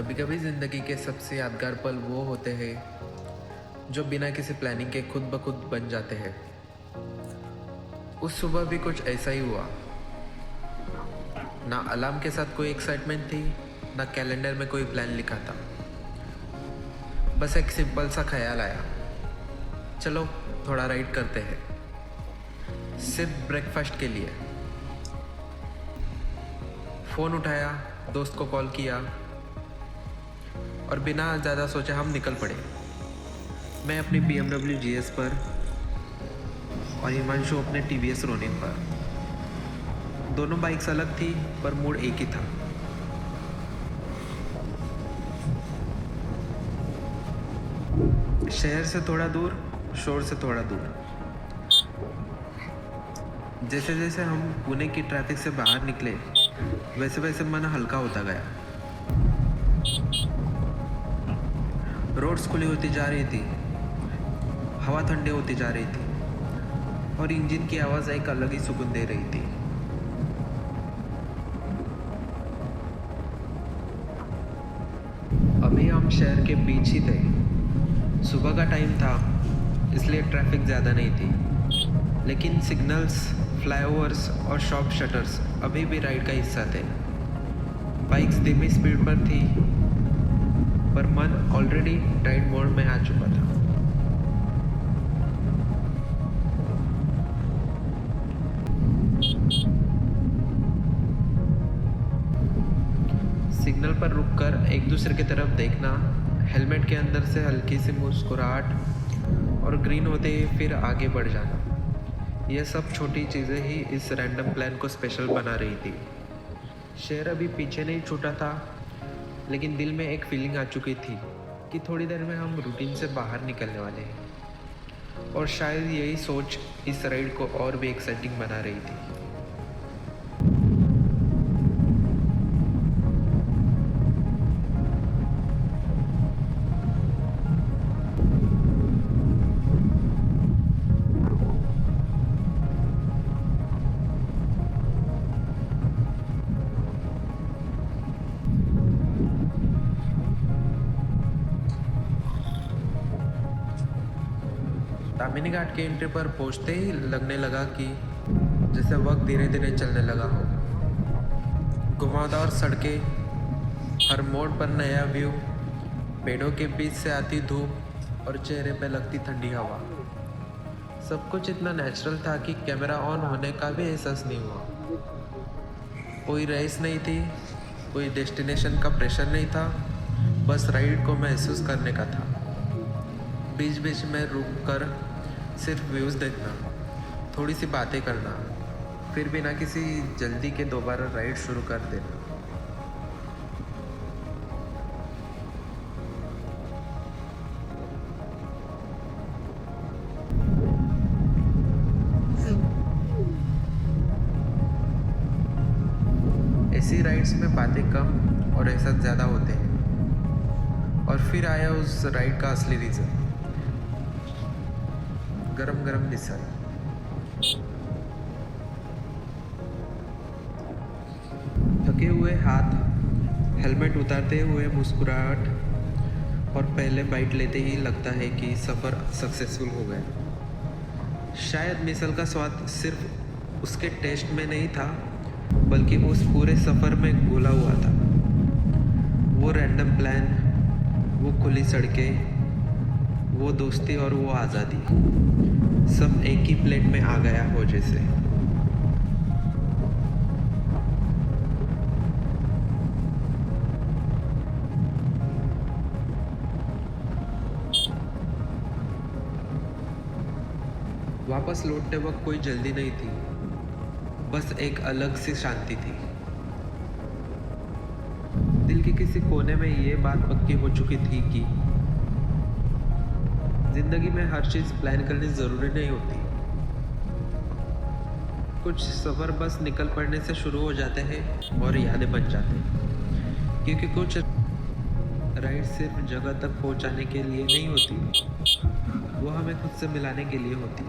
कभी कभी ज़िंदगी के सबसे यादगार पल वो होते हैं जो बिना किसी प्लानिंग के खुद ब खुद बन जाते हैं। उस सुबह भी कुछ ऐसा ही हुआ। ना अलार्म के साथ कोई एक्साइटमेंट थी, ना कैलेंडर में कोई प्लान लिखा था। बस एक सिंपल सा ख्याल आया, चलो थोड़ा राइड करते हैं, सिर्फ ब्रेकफास्ट के लिए। फ़ोन उठाया, दोस्त को कॉल किया और बिना ज़्यादा सोचे हम निकल पड़े। मैं अपनी BMW GS पर और हिमांशु अपने TVS रोनिन पर। दोनों बाइक्स अलग थी पर मूड एक ही था। शहर से थोड़ा दूर, शोर से थोड़ा दूर। जैसे जैसे हम पुणे की ट्रैफिक से बाहर निकले, वैसे वैसे मन हल्का होता गया। रोड्स खुली होती जा रही थी, हवा ठंडी होती जा रही थी और इंजन की आवाज़ एक अलग ही सुकून दे रही थी। अभी हम शहर के बीच ही थे। सुबह का टाइम था, इसलिए ट्रैफिक ज़्यादा नहीं थी, लेकिन सिग्नल्स, फ्लाईओवर्स और शॉप शटर्स अभी भी राइड का हिस्सा थे। बाइक्स धीमी स्पीड पर थी, पर मन ऑलरेडी राइड मोड में आ चुका था। सिग्नल पर रुककर एक दूसरे की तरफ देखना, हेलमेट के अंदर से हल्की सी मुस्कुराहट और ग्रीन होते ही फिर आगे बढ़ जाना, यह सब छोटी चीज़ें ही इस रैंडम प्लान को स्पेशल बना रही थी। शहर अभी पीछे नहीं छूटा था, लेकिन दिल में एक फीलिंग आ चुकी थी कि थोड़ी देर में हम रूटीन से बाहर निकलने वाले हैं, और शायद यही सोच इस राइड को और भी एक्साइटिंग बना रही थी। दामिनी घाट के एंट्री पर पहुंचते ही लगने लगा कि जैसे वक्त धीरे धीरे चलने लगा हो। घुमावदार सड़कें, हर मोड़ पर नया व्यू, पेड़ों के बीच से आती धूप और चेहरे पे लगती ठंडी हवा, सब कुछ इतना नेचुरल था कि कैमरा ऑन होने का भी एहसास नहीं हुआ। कोई रेस नहीं थी, कोई डेस्टिनेशन का प्रेशर नहीं था, बस राइड को महसूस करने का था। बीच बीच में रुक कर सिर्फ व्यूज़ देखना, थोड़ी सी बातें करना, फिर बिना किसी जल्दी के दोबारा राइड शुरू कर देना। ऐसी राइड्स में बातें कम और एहसास ज़्यादा होते हैं। और फिर आया उस राइड का असली रीज़न, गरम गरम मिसल। थके हुए हाथ, हेलमेट उतारते हुए मुस्कुराहट और पहले बाइट लेते ही लगता है कि सफ़र सक्सेसफुल हो गया। शायद मिसल का स्वाद सिर्फ उसके टेस्ट में नहीं था, बल्कि उस पूरे सफ़र में घुला हुआ था। वो रैंडम प्लान, वो खुली सड़कें, वो दोस्ती और वो आज़ादी, सब एक ही प्लेट में आ गया हो जैसे। वापस लौटते वक्त कोई जल्दी नहीं थी, बस एक अलग सी शांति थी। दिल के किसी कोने में ये बात पक्की हो चुकी थी कि जिंदगी में हर चीज़ प्लान करनी ज़रूरी नहीं होती। कुछ सफ़र बस निकल पड़ने से शुरू हो जाते हैं और यादें बन जाते हैं, क्योंकि कुछ राइड सिर्फ जगह तक पहुंचाने के लिए नहीं होती, वो हमें खुद से मिलाने के लिए होती।